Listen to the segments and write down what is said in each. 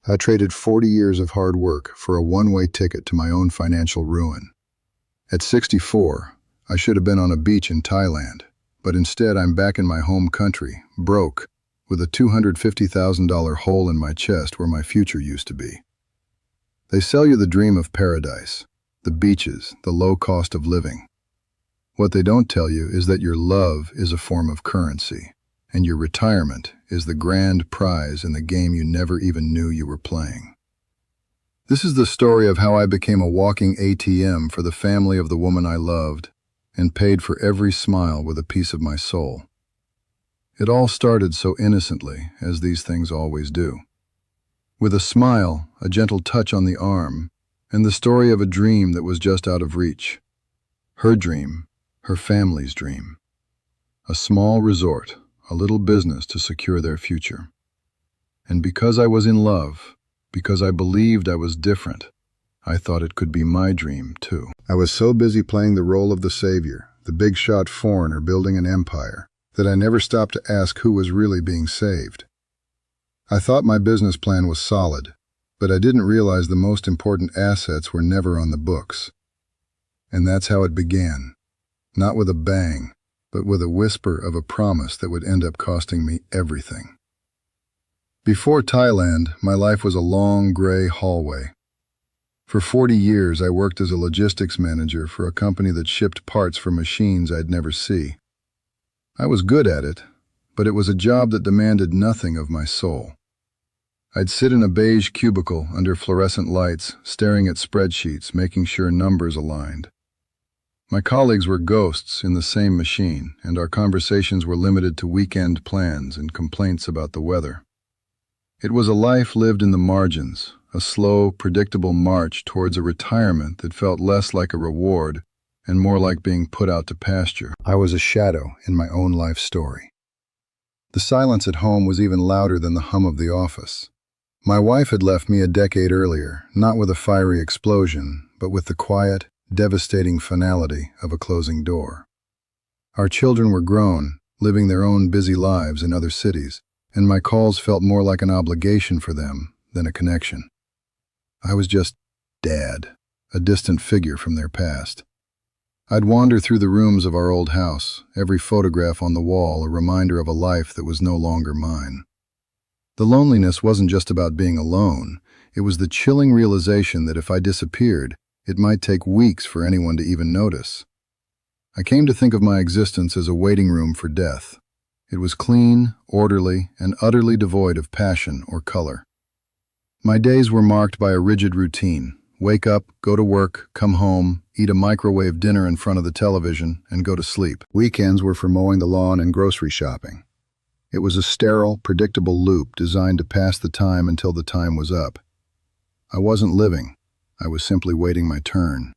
I traded 40 years of hard work for a one-way ticket to my own financial ruin. At 64, I should have been on a beach in Thailand, but instead I'm back in my home country, broke, with a $250,000 hole in my chest where my future used to be. They sell you the dream of paradise, the beaches, the low cost of living. What they don't tell you is that your love is a form of currency, and your retirement is the grand prize in the game you never even knew you were playing. This is the story of how I became a walking ATM for the family of the woman I loved, and paid for every smile with a piece of my soul. It all started so innocently, as these things always do. With a smile, a gentle touch on the arm, and the story of a dream that was just out of reach. Her dream, her family's dream. A small resort, a little business to secure their future. And because I was in love, because I believed I was different, I thought it could be my dream, too. I was so busy playing the role of the savior, the big-shot foreigner building an empire, that I never stopped to ask who was really being saved. I thought my business plan was solid, but I didn't realize the most important assets were never on the books. And that's how it began. Not with a bang, but with a whisper of a promise that would end up costing me everything. Before Thailand, my life was a long, gray hallway. For 40 years, I worked as a logistics manager for a company that shipped parts for machines I'd never see. I was good at it, but it was a job that demanded nothing of my soul. I'd sit in a beige cubicle under fluorescent lights, staring at spreadsheets, making sure numbers aligned. My colleagues were ghosts in the same machine, and our conversations were limited to weekend plans and complaints about the weather. It was a life lived in the margins, a slow, predictable march towards a retirement that felt less like a reward and more like being put out to pasture. I was a shadow in my own life story. The silence at home was even louder than the hum of the office. My wife had left me a decade earlier, not with a fiery explosion, but with the quiet, devastating finality of a closing door. Our children were grown, living their own busy lives in other cities, and my calls felt more like an obligation for them than a connection. I was just Dad, a distant figure from their past. I'd wander through the rooms of our old house, every photograph on the wall a reminder of a life that was no longer mine. The loneliness wasn't just about being alone, it was the chilling realization that if I disappeared, it might take weeks for anyone to even notice. I came to think of my existence as a waiting room for death. It was clean, orderly, and utterly devoid of passion or color. My days were marked by a rigid routine. Wake up, go to work, come home, eat a microwave dinner in front of the television, and go to sleep. Weekends were for mowing the lawn and grocery shopping. It was a sterile, predictable loop designed to pass the time until the time was up. I wasn't living. I was simply waiting my turn.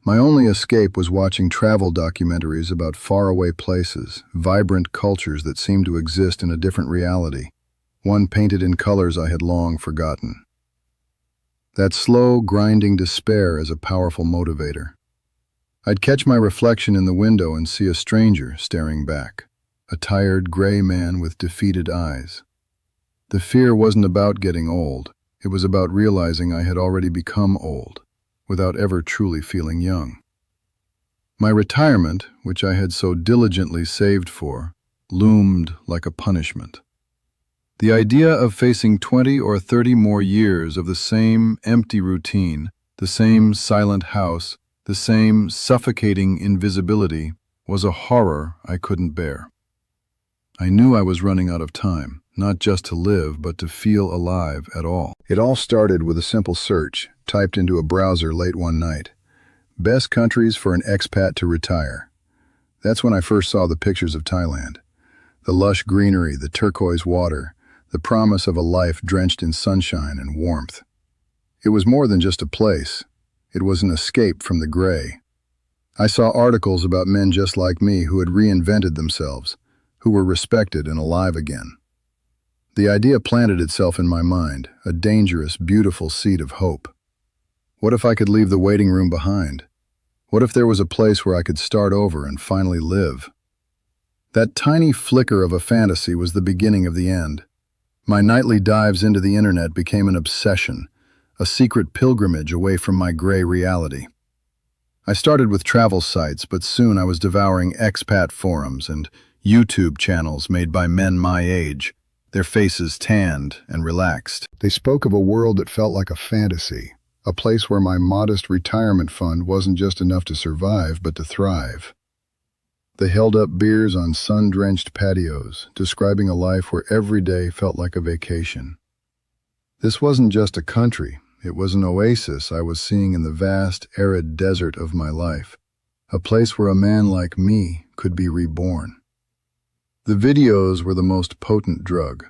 My only escape was watching travel documentaries about faraway places, vibrant cultures that seemed to exist in a different reality, one painted in colors I had long forgotten. That slow, grinding despair is a powerful motivator. I'd catch my reflection in the window and see a stranger staring back, a tired, gray man with defeated eyes. The fear wasn't about getting old, it was about realizing I had already become old, without ever truly feeling young. My retirement, which I had so diligently saved for, loomed like a punishment. The idea of facing 20 or 30 more years of the same empty routine, the same silent house, the same suffocating invisibility, was a horror I couldn't bear. I knew I was running out of time, not just to live, but to feel alive at all. It all started with a simple search, typed into a browser late one night. Best countries for an expat to retire. That's when I first saw the pictures of Thailand. The lush greenery, the turquoise water, the promise of a life drenched in sunshine and warmth. It was more than just a place. It was an escape from the gray. I saw articles about men just like me who had reinvented themselves, who were respected and alive again. The idea planted itself in my mind, a dangerous, beautiful seed of hope. What if I could leave the waiting room behind? What if there was a place where I could start over and finally live? That tiny flicker of a fantasy was the beginning of the end. My nightly dives into the internet became an obsession, a secret pilgrimage away from my gray reality. I started with travel sites, but soon I was devouring expat forums and YouTube channels made by men my age, their faces tanned and relaxed. They spoke of a world that felt like a fantasy, a place where my modest retirement fund wasn't just enough to survive, but to thrive. They held up beers on sun-drenched patios, describing a life where every day felt like a vacation. This wasn't just a country, it was an oasis I was seeing in the vast, arid desert of my life, a place where a man like me could be reborn. The videos were the most potent drug.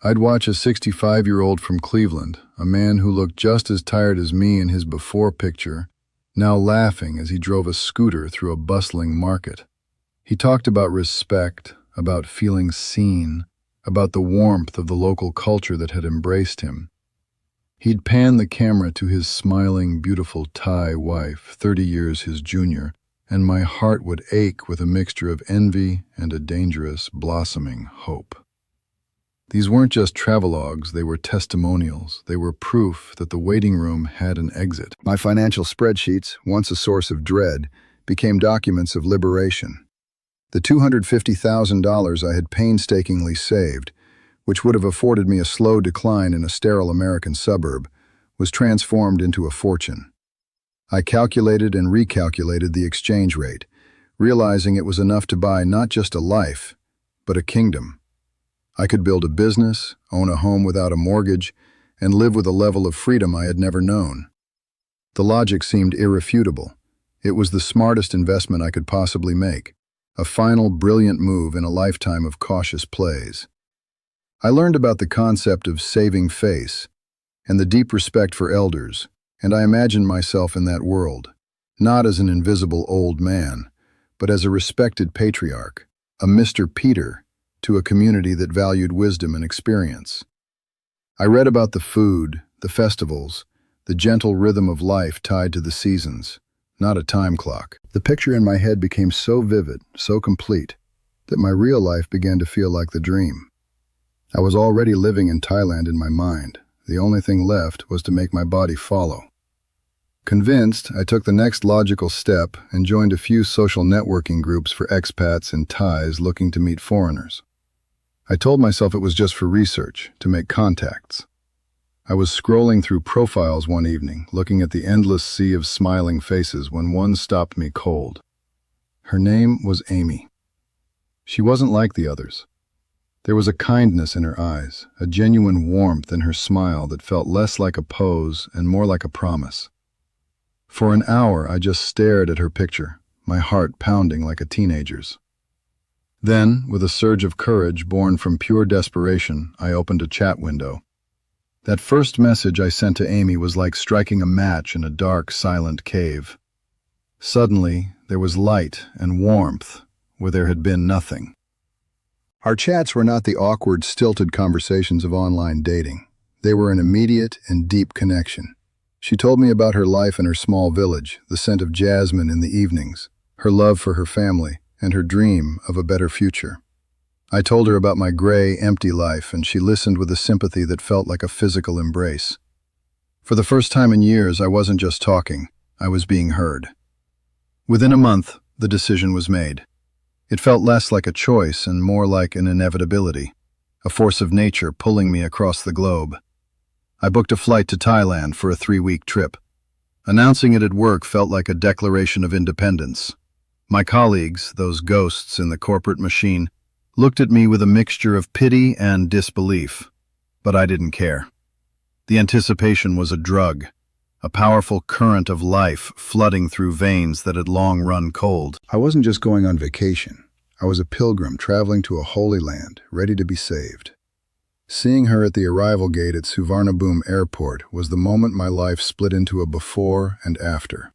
I'd watch a 65-year-old from Cleveland, a man who looked just as tired as me in his before picture, now laughing as he drove a scooter through a bustling market. He talked about respect, about feeling seen, about the warmth of the local culture that had embraced him. He'd pan the camera to his smiling, beautiful Thai wife, 30 years his junior, and my heart would ache with a mixture of envy and a dangerous, blossoming hope. These weren't just travelogues, they were testimonials. They were proof that the waiting room had an exit. My financial spreadsheets, once a source of dread, became documents of liberation. The $250,000 I had painstakingly saved, which would have afforded me a slow decline in a sterile American suburb, was transformed into a fortune. I calculated and recalculated the exchange rate, realizing it was enough to buy not just a life, but a kingdom. I could build a business, own a home without a mortgage, and live with a level of freedom I had never known. The logic seemed irrefutable. It was the smartest investment I could possibly make, a final brilliant move in a lifetime of cautious plays. I learned about the concept of saving face and the deep respect for elders, and I imagined myself in that world, not as an invisible old man, but as a respected patriarch, a Mr. Peter to a community that valued wisdom and experience. I read about the food, the festivals, the gentle rhythm of life tied to the seasons, not a time clock. The picture in my head became so vivid, so complete, that my real life began to feel like the dream. I was already living in Thailand in my mind. The only thing left was to make my body follow. Convinced, I took the next logical step and joined a few social networking groups for expats and Thais looking to meet foreigners. I told myself it was just for research, to make contacts. I was scrolling through profiles one evening, looking at the endless sea of smiling faces when one stopped me cold. Her name was Amy. She wasn't like the others. There was a kindness in her eyes, a genuine warmth in her smile that felt less like a pose and more like a promise. For an hour, I just stared at her picture, my heart pounding like a teenager's. Then, with a surge of courage born from pure desperation, I opened a chat window. That first message I sent to Amy was like striking a match in a dark, silent cave. Suddenly, there was light and warmth where there had been nothing. Our chats were not the awkward, stilted conversations of online dating. They were an immediate and deep connection. She told me about her life in her small village, the scent of jasmine in the evenings, her love for her family, and her dream of a better future. I told her about my gray, empty life, and she listened with a sympathy that felt like a physical embrace. For the first time in years, I wasn't just talking, I was being heard. Within a month, the decision was made. It felt less like a choice and more like an inevitability, a force of nature pulling me across the globe. I booked a flight to Thailand for a 3-week trip. Announcing it at work felt like a declaration of independence. My colleagues, those ghosts in the corporate machine, looked at me with a mixture of pity and disbelief, but I didn't care. The anticipation was a drug, a powerful current of life flooding through veins that had long run cold. I wasn't just going on vacation. I was a pilgrim traveling to a holy land, ready to be saved. Seeing her at the arrival gate at Suvarnabhumi Airport was the moment my life split into a before and after.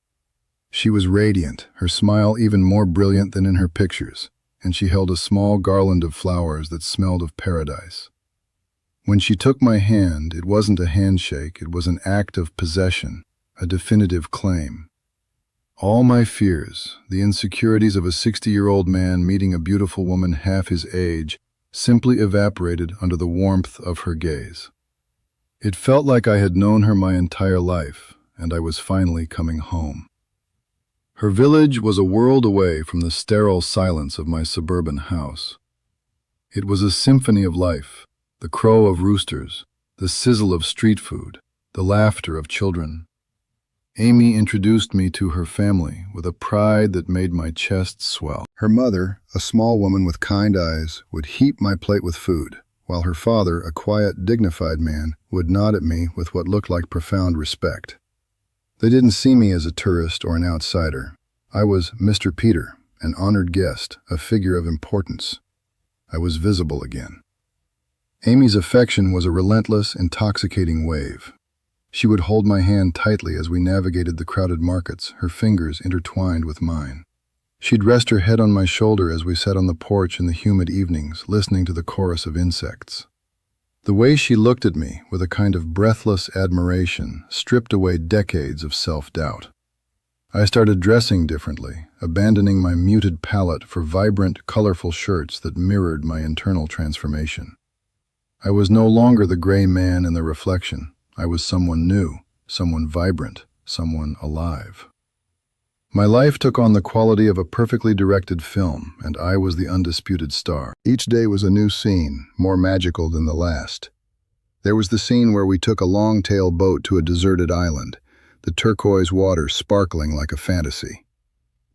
She was radiant, her smile even more brilliant than in her pictures, and she held a small garland of flowers that smelled of paradise. When she took my hand, it wasn't a handshake, it was an act of possession, a definitive claim. All my fears, the insecurities of a 60-year-old man meeting a beautiful woman half his age, simply evaporated under the warmth of her gaze. It felt like I had known her my entire life, and I was finally coming home. Her village was a world away from the sterile silence of my suburban house. It was a symphony of life, the crow of roosters, the sizzle of street food, the laughter of children. Amy introduced me to her family with a pride that made my chest swell. Her mother, a small woman with kind eyes, would heap my plate with food, while her father, a quiet, dignified man, would nod at me with what looked like profound respect. They didn't see me as a tourist or an outsider. I was Mr. Peter, an honored guest, a figure of importance. I was visible again. Amy's affection was a relentless, intoxicating wave. She would hold my hand tightly as we navigated the crowded markets, her fingers intertwined with mine. She'd rest her head on my shoulder as we sat on the porch in the humid evenings, listening to the chorus of insects. The way she looked at me, with a kind of breathless admiration, stripped away decades of self-doubt. I started dressing differently, abandoning my muted palette for vibrant, colorful shirts that mirrored my internal transformation. I was no longer the gray man in the reflection. I was someone new, someone vibrant, someone alive. My life took on the quality of a perfectly directed film, and I was the undisputed star. Each day was a new scene, more magical than the last. There was the scene where we took a long-tail boat to a deserted island, the turquoise water sparkling like a fantasy.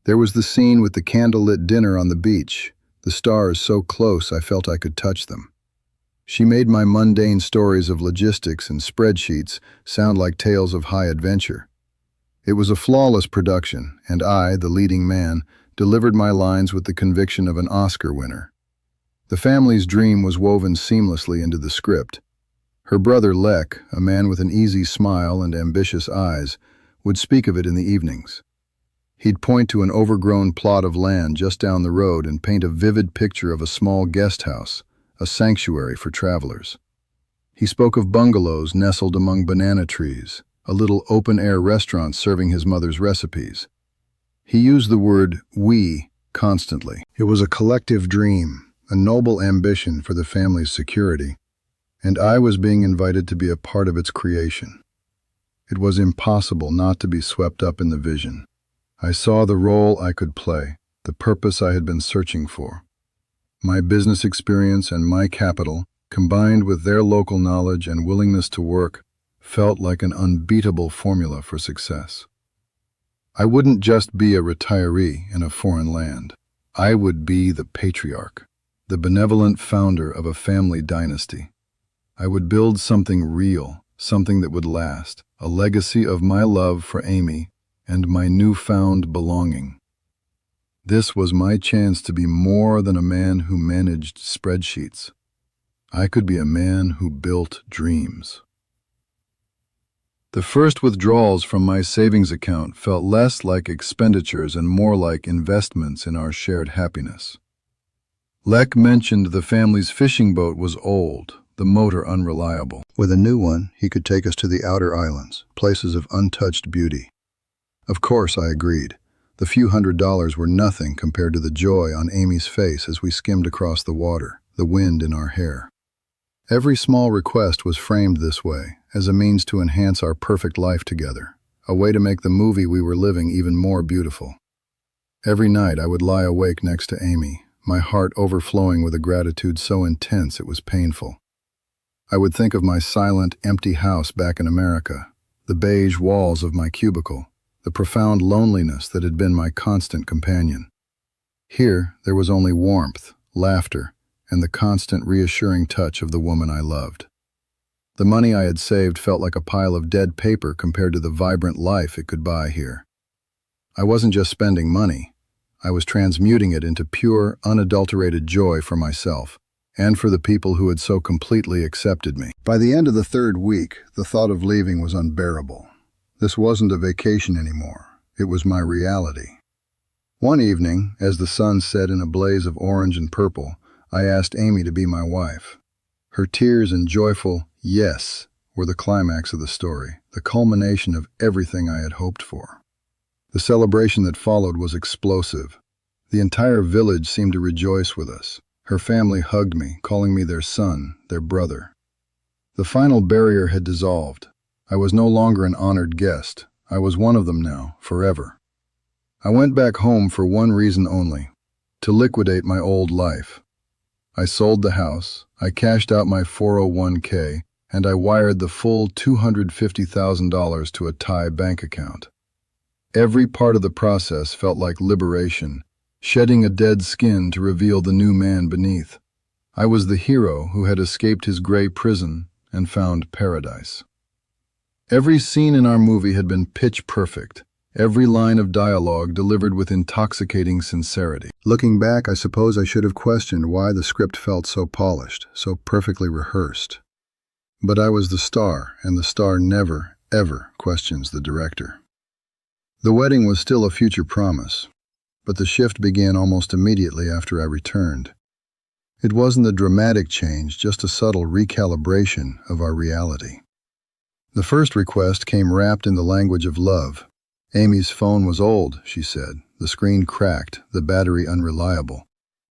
There was the scene with the candlelit dinner on the beach, the stars so close I felt I could touch them. She made my mundane stories of logistics and spreadsheets sound like tales of high adventure. It was a flawless production, and I, the leading man, delivered my lines with the conviction of an Oscar winner. The family's dream was woven seamlessly into the script. Her brother Lek, a man with an easy smile and ambitious eyes, would speak of it in the evenings. He'd point to an overgrown plot of land just down the road and paint a vivid picture of a small guest house, a sanctuary for travelers. He spoke of bungalows nestled among banana trees, a little open-air restaurant serving his mother's recipes. He used the word "we" constantly. It was a collective dream, a noble ambition for the family's security, and I was being invited to be a part of its creation. It was impossible not to be swept up in the vision. I saw the role I could play, the purpose I had been searching for. My business experience and my capital, combined with their local knowledge and willingness to work, felt like an unbeatable formula for success. I wouldn't just be a retiree in a foreign land. I would be the patriarch, the benevolent founder of a family dynasty. I would build something real, something that would last, a legacy of my love for Amy and my newfound belonging. This was my chance to be more than a man who managed spreadsheets. I could be a man who built dreams. The first withdrawals from my savings account felt less like expenditures and more like investments in our shared happiness. Lek mentioned the family's fishing boat was old, the motor unreliable. With a new one, he could take us to the outer islands, places of untouched beauty. Of course, I agreed. The few $100s were nothing compared to the joy on Amy's face as we skimmed across the water, the wind in our hair. Every small request was framed this way, as a means to enhance our perfect life together, a way to make the movie we were living even more beautiful. Every night I would lie awake next to Amy, my heart overflowing with a gratitude so intense it was painful. I would think of my silent, empty house back in America, the beige walls of my cubicle, the profound loneliness that had been my constant companion. Here, there was only warmth, laughter, and the constant reassuring touch of the woman I loved. The money I had saved felt like a pile of dead paper compared to the vibrant life it could buy here. I wasn't just spending money. I was transmuting it into pure, unadulterated joy for myself, and for the people who had so completely accepted me. By the end of the third week, the thought of leaving was unbearable. This wasn't a vacation anymore. It was my reality. One evening, as the sun set in a blaze of orange and purple, I asked Amy to be my wife. Her tears and joyful "yes" were the climax of the story, the culmination of everything I had hoped for. The celebration that followed was explosive. The entire village seemed to rejoice with us. Her family hugged me, calling me their son, their brother. The final barrier had dissolved. I was no longer an honored guest. I was one of them now, forever. I went back home for one reason only: to liquidate my old life. I sold the house, I cashed out my 401k, and I wired the full $250,000 to a Thai bank account. Every part of the process felt like liberation, shedding a dead skin to reveal the new man beneath. I was the hero who had escaped his gray prison and found paradise. Every scene in our movie had been pitch perfect, every line of dialogue delivered with intoxicating sincerity. Looking back, I suppose I should have questioned why the script felt so polished, so perfectly rehearsed. But I was the star, and the star never, ever questions the director. The wedding was still a future promise, but the shift began almost immediately after I returned. It wasn't a dramatic change, just a subtle recalibration of our reality. The first request came wrapped in the language of love. Amy's phone was old, she said, the screen cracked, the battery unreliable.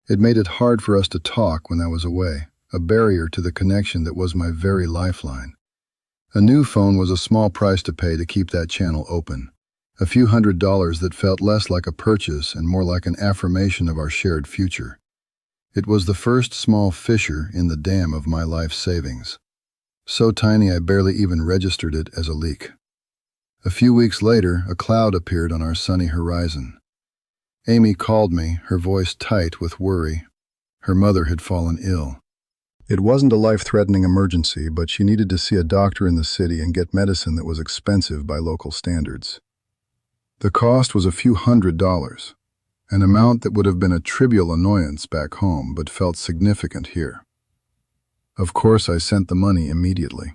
It made it hard for us to talk when I was away, a barrier to the connection that was my very lifeline. A new phone was a small price to pay to keep that channel open. A few $100s that felt less like a purchase and more like an affirmation of our shared future. It was the first small fissure in the dam of my life savings. So tiny I barely even registered it as a leak. A few weeks later, a cloud appeared on our sunny horizon. Amy called me, her voice tight with worry. Her mother had fallen ill. It wasn't a life-threatening emergency, but she needed to see a doctor in the city and get medicine that was expensive by local standards. The cost was a few $100s, an amount that would have been a trivial annoyance back home but felt significant here. Of course, I sent the money immediately.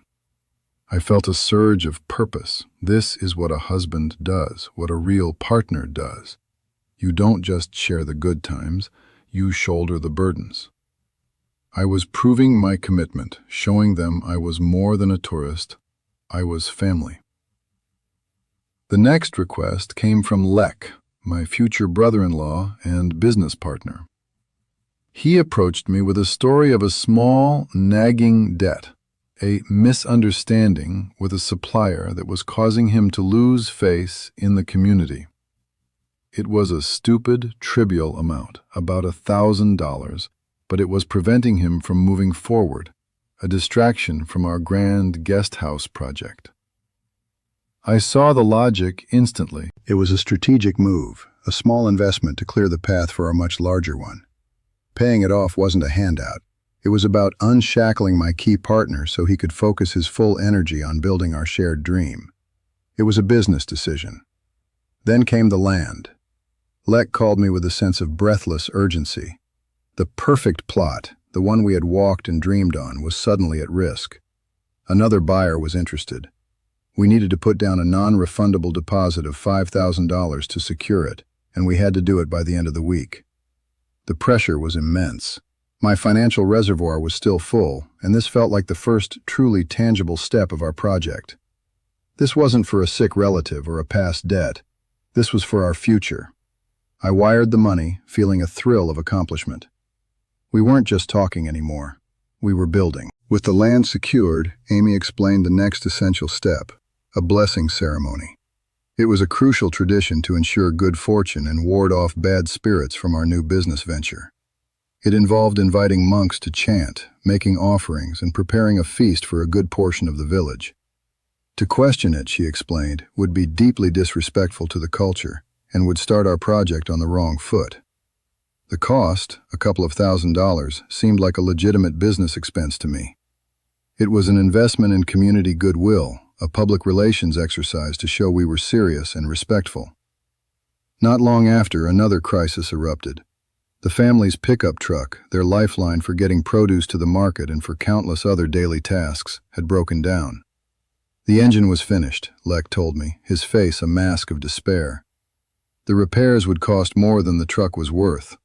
I felt a surge of purpose. This is what a husband does, what a real partner does. You don't just share the good times, you shoulder the burdens. I was proving my commitment, showing them I was more than a tourist. I was family. The next request came from Lek, my future brother-in-law and business partner. He approached me with a story of a small, nagging debt, a misunderstanding with a supplier that was causing him to lose face in the community. It was a stupid, trivial amount, about $1,000, but it was preventing him from moving forward, a distraction from our grand guesthouse project. I saw the logic instantly. It was a strategic move, a small investment to clear the path for a much larger one. Paying it off wasn't a handout. It was about unshackling my key partner so he could focus his full energy on building our shared dream. It was a business decision. Then came the land. Lek called me with a sense of breathless urgency. The perfect plot, the one we had walked and dreamed on, was suddenly at risk. Another buyer was interested. We needed to put down a non-refundable deposit of $5,000 to secure it, and we had to do it by the end of the week. The pressure was immense. My financial reservoir was still full, and this felt like the first truly tangible step of our project. This wasn't for a sick relative or a past debt. This was for our future. I wired the money, feeling a thrill of accomplishment. We weren't just talking anymore. We were building. With the land secured, Amy explained the next essential step, a blessing ceremony. It was a crucial tradition to ensure good fortune and ward off bad spirits from our new business venture. It involved inviting monks to chant, making offerings, and preparing a feast for a good portion of the village. To question it, she explained, would be deeply disrespectful to the culture and would start our project on the wrong foot. The cost, a couple of $1,000s, seemed like a legitimate business expense to me. It was an investment in community goodwill, a public relations exercise to show we were serious and respectful. Not long after, another crisis erupted. The family's pickup truck, their lifeline for getting produce to the market and for countless other daily tasks, had broken down. The engine was finished, Lek told me, his face a mask of despair. The repairs would cost more than the truck was worth.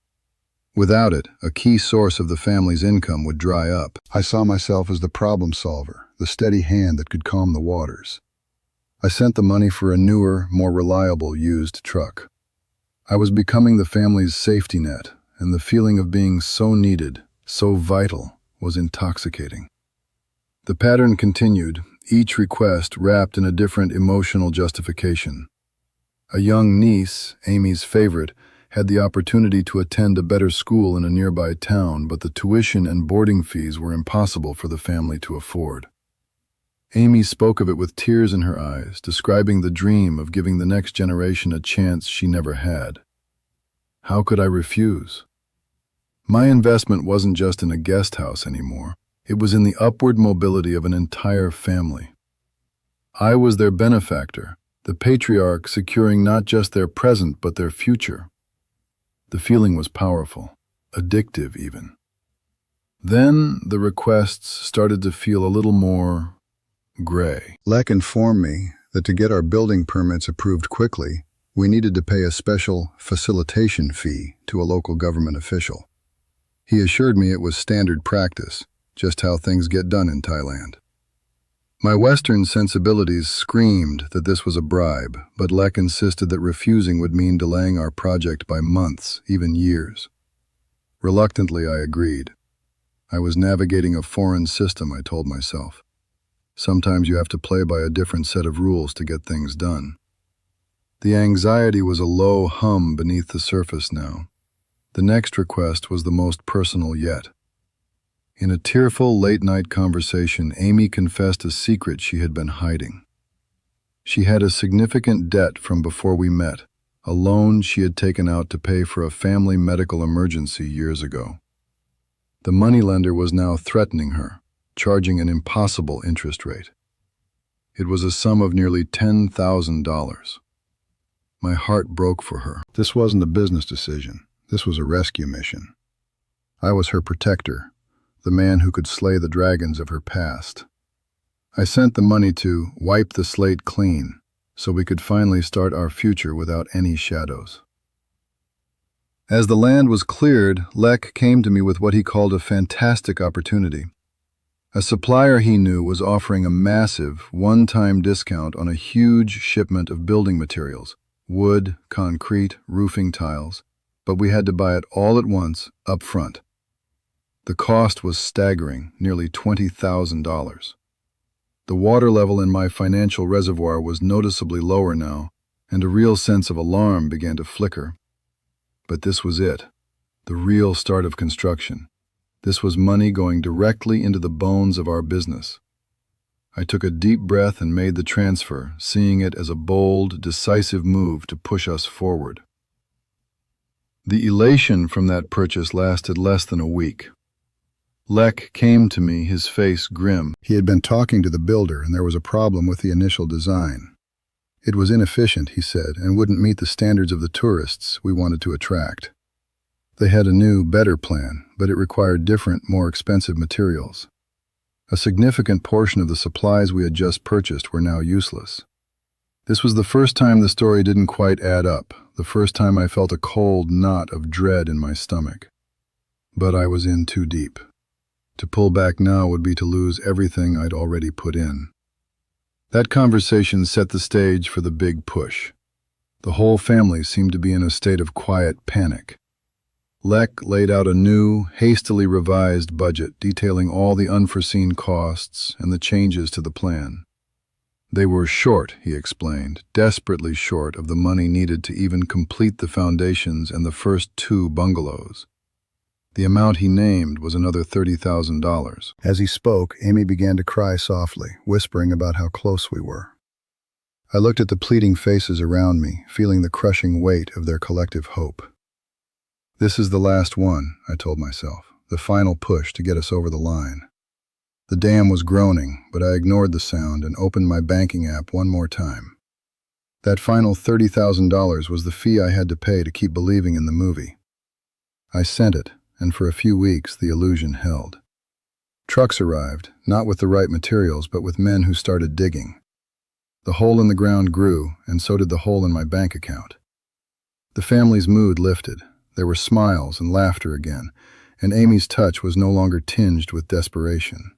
Without it, a key source of the family's income would dry up. I saw myself as the problem solver, the steady hand that could calm the waters. I sent the money for a newer, more reliable used truck. I was becoming the family's safety net, and the feeling of being so needed, so vital, was intoxicating. The pattern continued, each request wrapped in a different emotional justification. A young niece, Amy's favorite, had the opportunity to attend a better school in a nearby town, but the tuition and boarding fees were impossible for the family to afford. Amy spoke of it with tears in her eyes, describing the dream of giving the next generation a chance she never had. How could I refuse? My investment wasn't just in a guest house anymore. It was in the upward mobility of an entire family. I was their benefactor, the patriarch securing not just their present but their future. The feeling was powerful, addictive even. Then the requests started to feel a little more gray. Lek informed me that to get our building permits approved quickly, we needed to pay a special facilitation fee to a local government official. He assured me it was standard practice, just how things get done in Thailand. My Western sensibilities screamed that this was a bribe, but Lek insisted that refusing would mean delaying our project by months, even years. Reluctantly, I agreed. I was navigating a foreign system, I told myself. Sometimes you have to play by a different set of rules to get things done. The anxiety was a low hum beneath the surface now. The next request was the most personal yet. In a tearful late-night conversation, Amy confessed a secret she had been hiding. She had a significant debt from before we met, a loan she had taken out to pay for a family medical emergency years ago. The moneylender was now threatening her, charging an impossible interest rate. It was a sum of nearly $10,000. My heart broke for her. This wasn't a business decision. This was a rescue mission. I was her protector, the man who could slay the dragons of her past. I sent the money to wipe the slate clean, so we could finally start our future without any shadows. As the land was cleared, Lek came to me with what he called a fantastic opportunity. A supplier he knew was offering a massive, one-time discount on a huge shipment of building materials, wood, concrete, roofing tiles, but we had to buy it all at once, up front. The cost was staggering, nearly $20,000. The water level in my financial reservoir was noticeably lower now, and a real sense of alarm began to flicker. But this was it, the real start of construction. This was money going directly into the bones of our business. I took a deep breath and made the transfer, seeing it as a bold, decisive move to push us forward. The elation from that purchase lasted less than a week. Lek came to me, his face grim. He had been talking to the builder, and there was a problem with the initial design. It was inefficient, he said, and wouldn't meet the standards of the tourists we wanted to attract. They had a new, better plan, but it required different, more expensive materials. A significant portion of the supplies we had just purchased were now useless. This was the first time the story didn't quite add up, the first time I felt a cold knot of dread in my stomach. But I was in too deep. To pull back now would be to lose everything I'd already put in. That conversation set the stage for the big push. The whole family seemed to be in a state of quiet panic. Lek laid out a new, hastily revised budget detailing all the unforeseen costs and the changes to the plan. They were short, he explained, desperately short of the money needed to even complete the foundations and the first 2 bungalows. The amount he named was another $30,000. As he spoke, Amy began to cry softly, whispering about how close we were. I looked at the pleading faces around me, feeling the crushing weight of their collective hope. This is the last one, I told myself, the final push to get us over the line. The dam was groaning, but I ignored the sound and opened my banking app one more time. That final $30,000 was the fee I had to pay to keep believing in the movie. I sent it, and for a few weeks the illusion held. Trucks arrived, not with the right materials, but with men who started digging. The hole in the ground grew, and so did the hole in my bank account. The family's mood lifted. There were smiles and laughter again, and Amy's touch was no longer tinged with desperation.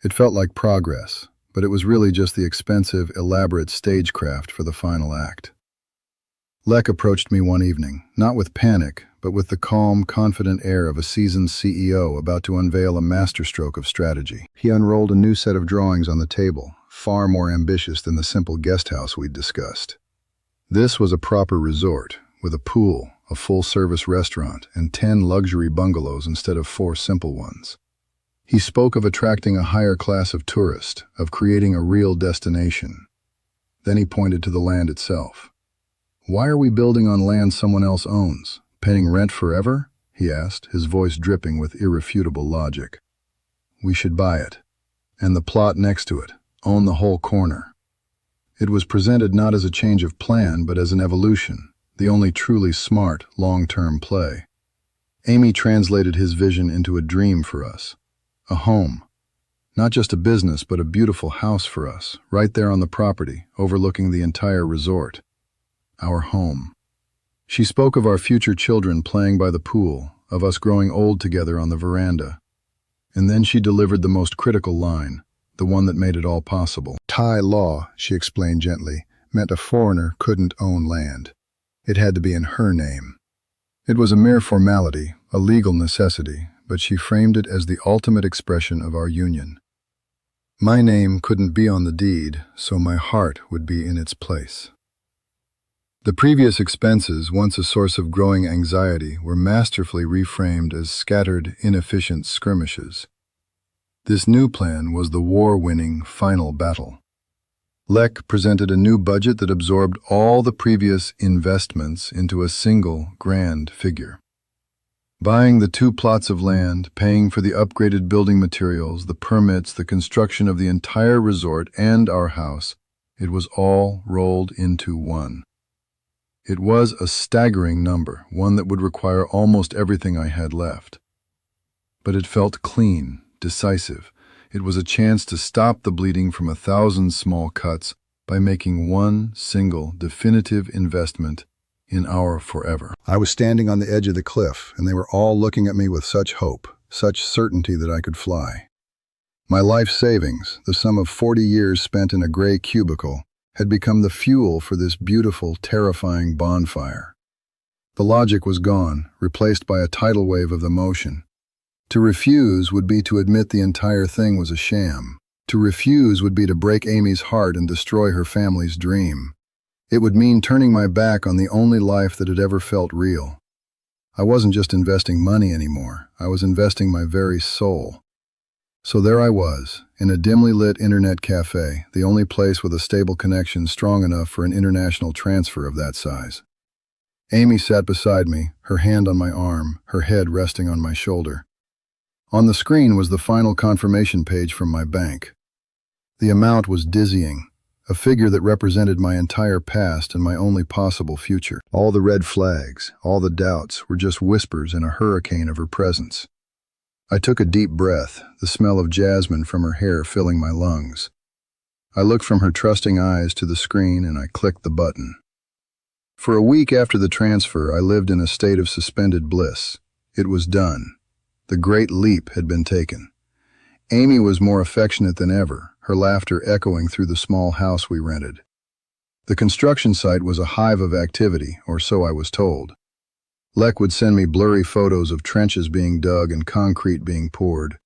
It felt like progress, but it was really just the expensive, elaborate stagecraft for the final act. Lek approached me one evening, not with panic, but with the calm, confident air of a seasoned CEO about to unveil a masterstroke of strategy. He unrolled a new set of drawings on the table, far more ambitious than the simple guesthouse we'd discussed. This was a proper resort, with a pool, a full-service restaurant, and 10 luxury bungalows instead of 4 simple ones. He spoke of attracting a higher class of tourists, of creating a real destination. Then he pointed to the land itself. "Why are we building on land someone else owns? Paying rent forever?" he asked, his voice dripping with irrefutable logic. "We should buy it. And the plot next to it. Own the whole corner." It was presented not as a change of plan, but as an evolution, the only truly smart, long-term play. Amy translated his vision into a dream for us. A home. Not just a business, but a beautiful house for us, right there on the property, overlooking the entire resort. Our home. She spoke of our future children playing by the pool, of us growing old together on the veranda. And then she delivered the most critical line, the one that made it all possible. Thai law, she explained gently, meant a foreigner couldn't own land. It had to be in her name. It was a mere formality, a legal necessity, but she framed it as the ultimate expression of our union. My name couldn't be on the deed, so my heart would be in its place. The previous expenses, once a source of growing anxiety, were masterfully reframed as scattered, inefficient skirmishes. This new plan was the war-winning final battle. Lek presented a new budget that absorbed all the previous investments into a single grand figure. Buying the 2 plots of land, paying for the upgraded building materials, the permits, the construction of the entire resort and our house, it was all rolled into one. It was a staggering number, one that would require almost everything I had left. But it felt clean, decisive. It was a chance to stop the bleeding from 1,000 small cuts by making one single, definitive investment in our forever. I was standing on the edge of the cliff, and they were all looking at me with such hope, such certainty that I could fly. My life savings, the sum of 40 years spent in a gray cubicle, had become the fuel for this beautiful, terrifying bonfire. The logic was gone, replaced by a tidal wave of emotion. To refuse would be to admit the entire thing was a sham. To refuse would be to break Amy's heart and destroy her family's dream. It would mean turning my back on the only life that had ever felt real. I wasn't just investing money anymore, I was investing my very soul. So there I was, in a dimly lit internet cafe, the only place with a stable connection strong enough for an international transfer of that size. Amy sat beside me, her hand on my arm, her head resting on my shoulder. On the screen was the final confirmation page from my bank. The amount was dizzying, a figure that represented my entire past and my only possible future. All the red flags, all the doubts, were just whispers in a hurricane of her presence. I took a deep breath, the smell of jasmine from her hair filling my lungs. I looked from her trusting eyes to the screen and I clicked the button. For a week after the transfer, I lived in a state of suspended bliss. It was done. The great leap had been taken. Amy was more affectionate than ever, her laughter echoing through the small house we rented. The construction site was a hive of activity, or so I was told. Lek would send me blurry photos of trenches being dug and concrete being poured.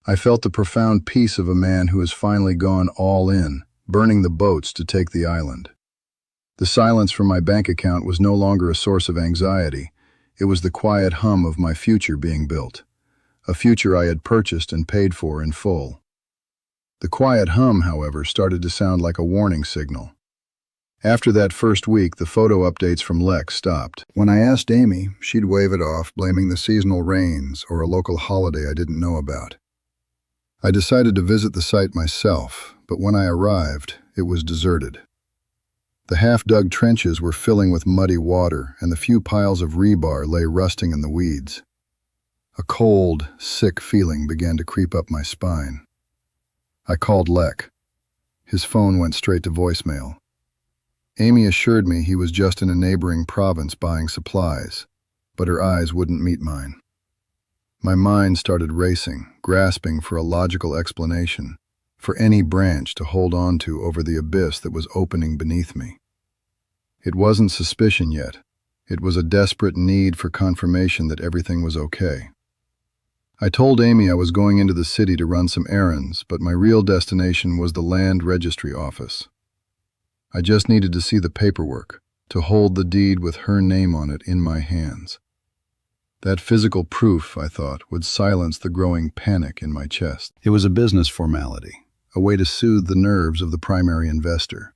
I felt the profound peace of a man who has finally gone all in, burning the boats to take the island. The silence from my bank account was no longer a source of anxiety. It was the quiet hum of my future being built, a future I had purchased and paid for in full. The quiet hum, however, started to sound like a warning signal. After that first week, the photo updates from Lek stopped. When I asked Amy, she'd wave it off, blaming the seasonal rains or a local holiday I didn't know about. I decided to visit the site myself, but when I arrived, it was deserted. The half-dug trenches were filling with muddy water, and the few piles of rebar lay rusting in the weeds. A cold, sick feeling began to creep up my spine. I called Lek. His phone went straight to voicemail. Amy assured me he was just in a neighboring province buying supplies, but her eyes wouldn't meet mine. My mind started racing, grasping for a logical explanation, for any branch to hold on to over the abyss that was opening beneath me. It wasn't suspicion yet. It was a desperate need for confirmation that everything was okay. I told Amy I was going into the city to run some errands, but my real destination was the land registry office. I just needed to see the paperwork, to hold the deed with her name on it in my hands. That physical proof, I thought, would silence the growing panic in my chest. It was a business formality, a way to soothe the nerves of the primary investor.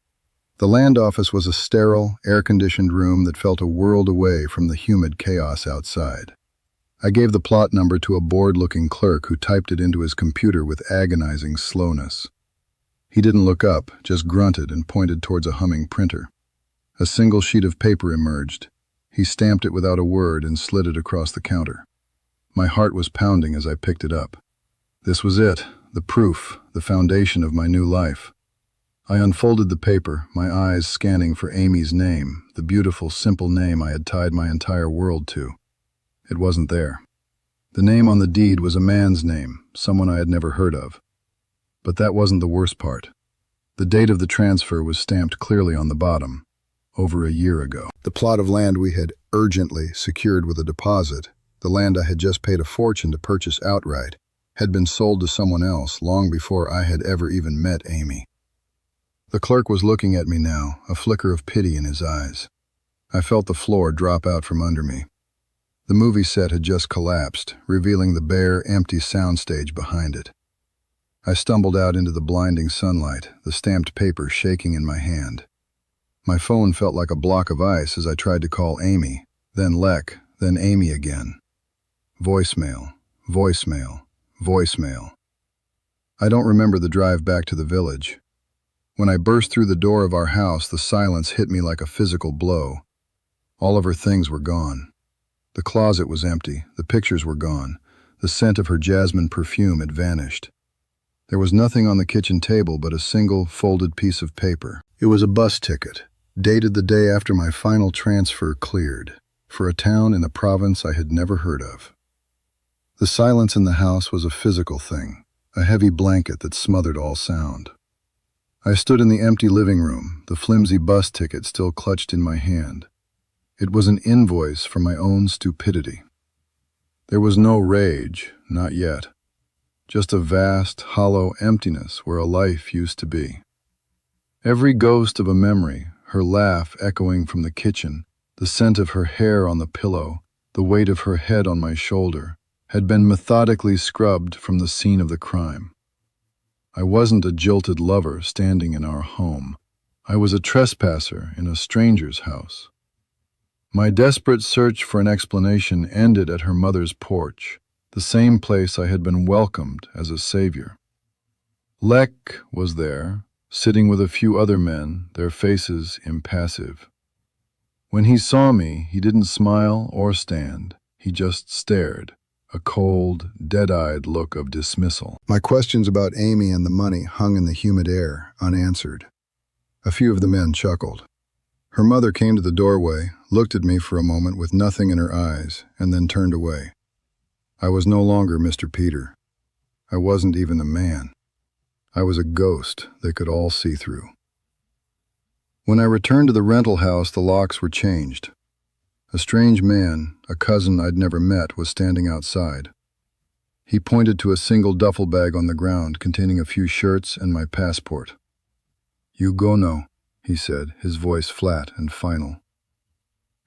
The land office was a sterile, air-conditioned room that felt a world away from the humid chaos outside. I gave the plot number to a bored-looking clerk who typed it into his computer with agonizing slowness. He didn't look up, just grunted and pointed towards a humming printer. A single sheet of paper emerged. He stamped it without a word and slid it across the counter. My heart was pounding as I picked it up. This was it, the proof, the foundation of my new life. I unfolded the paper, my eyes scanning for Amy's name, the beautiful, simple name I had tied my entire world to. It wasn't there. The name on the deed was a man's name, someone I had never heard of. But that wasn't the worst part. The date of the transfer was stamped clearly on the bottom, over a year ago. The plot of land we had urgently secured with a deposit, the land I had just paid a fortune to purchase outright, had been sold to someone else long before I had ever even met Amy. The clerk was looking at me now, a flicker of pity in his eyes. I felt the floor drop out from under me. The movie set had just collapsed, revealing the bare, empty soundstage behind it. I stumbled out into the blinding sunlight, the stamped paper shaking in my hand. My phone felt like a block of ice as I tried to call Amy, then Lek, then Amy again. Voicemail, voicemail, voicemail. I don't remember the drive back to the village. When I burst through the door of our house, the silence hit me like a physical blow. All of her things were gone. The closet was empty, the pictures were gone, the scent of her jasmine perfume had vanished. There was nothing on the kitchen table but a single folded piece of paper. It was a bus ticket, dated the day after my final transfer cleared, for a town in a province I had never heard of. The silence in the house was a physical thing, a heavy blanket that smothered all sound. I stood in the empty living room, the flimsy bus ticket still clutched in my hand. It was an invoice for my own stupidity. There was no rage, not yet. Just a vast, hollow emptiness where a life used to be. Every ghost of a memory, her laugh echoing from the kitchen, the scent of her hair on the pillow, the weight of her head on my shoulder, had been methodically scrubbed from the scene of the crime. I wasn't a jilted lover standing in our home. I was a trespasser in a stranger's house. My desperate search for an explanation ended at her mother's porch, the same place I had been welcomed as a savior. Lek was there, sitting with a few other men, their faces impassive. When he saw me, he didn't smile or stand. He just stared, a cold, dead-eyed look of dismissal. My questions about Amy and the money hung in the humid air, unanswered. A few of the men chuckled. Her mother came to the doorway, looked at me for a moment with nothing in her eyes, and then turned away. I was no longer Mr. Peter. I wasn't even a man. I was a ghost they could all see through. When I returned to the rental house, the locks were changed. A strange man, a cousin I'd never met, was standing outside. He pointed to a single duffel bag on the ground containing a few shirts and my passport. "You go now," he said, his voice flat and final.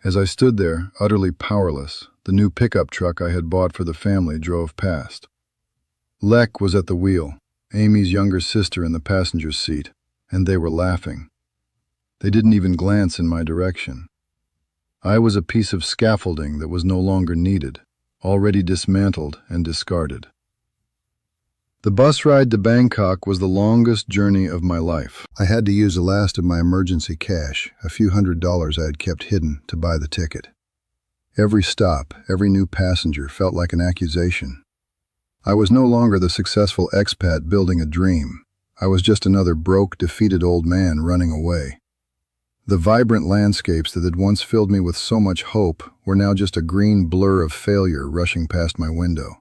As I stood there, utterly powerless, the new pickup truck I had bought for the family drove past. Lek was at the wheel, Amy's younger sister in the passenger seat, and they were laughing. They didn't even glance in my direction. I was a piece of scaffolding that was no longer needed, already dismantled and discarded. The bus ride to Bangkok was the longest journey of my life. I had to use the last of my emergency cash, a few $100s I had kept hidden, to buy the ticket. Every stop, every new passenger felt like an accusation. I was no longer the successful expat building a dream. I was just another broke, defeated old man running away. The vibrant landscapes that had once filled me with so much hope were now just a green blur of failure rushing past my window.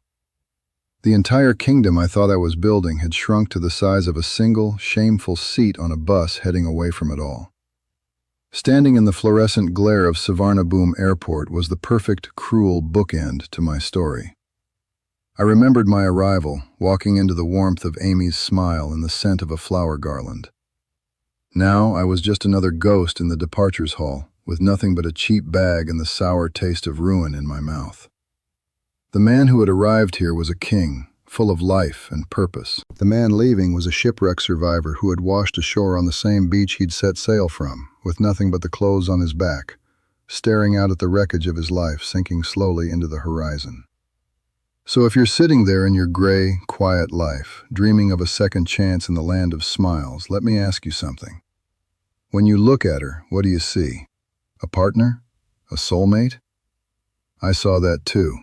The entire kingdom I thought I was building had shrunk to the size of a single, shameful seat on a bus heading away from it all. Standing in the fluorescent glare of Savarnabhumi Airport was the perfect, cruel bookend to my story. I remembered my arrival, walking into the warmth of Amy's smile and the scent of a flower garland. Now I was just another ghost in the departures hall, with nothing but a cheap bag and the sour taste of ruin in my mouth. The man who had arrived here was a king, full of life and purpose. The man leaving was a shipwreck survivor who had washed ashore on the same beach he'd set sail from, with nothing but the clothes on his back, staring out at the wreckage of his life sinking slowly into the horizon. So if you're sitting there in your gray, quiet life, dreaming of a second chance in the land of smiles, let me ask you something. When you look at her, what do you see? A partner? A soulmate? I saw that too.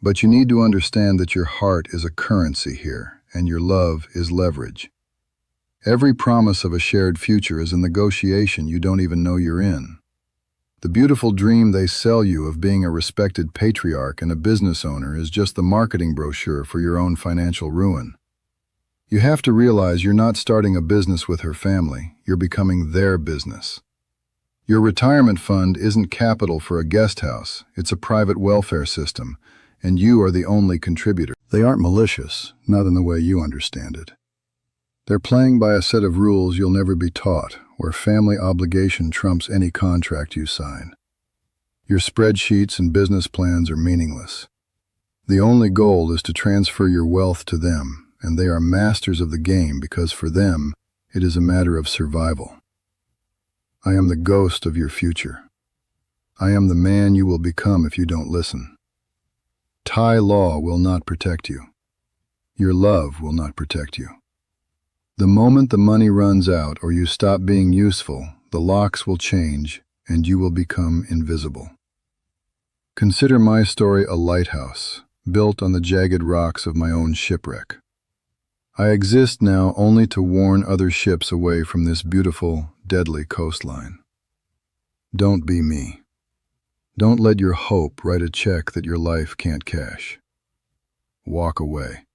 But you need to understand that your heart is a currency here, and your love is leverage. Every promise of a shared future is a negotiation you don't even know you're in. The beautiful dream they sell you of being a respected patriarch and a business owner is just the marketing brochure for your own financial ruin. You have to realize you're not starting a business with her family, you're becoming their business. Your retirement fund isn't capital for a guest house, it's a private welfare system, and you are the only contributor. They aren't malicious, not in the way you understand it. They're playing by a set of rules you'll never be taught, where family obligation trumps any contract you sign. Your spreadsheets and business plans are meaningless. The only goal is to transfer your wealth to them, and they are masters of the game because for them, it is a matter of survival. I am the ghost of your future. I am the man you will become if you don't listen. Thai law will not protect you. Your love will not protect you. The moment the money runs out or you stop being useful, the locks will change and you will become invisible. Consider my story a lighthouse, built on the jagged rocks of my own shipwreck. I exist now only to warn other ships away from this beautiful, deadly coastline. Don't be me. Don't let your hope write a check that your life can't cash. Walk away.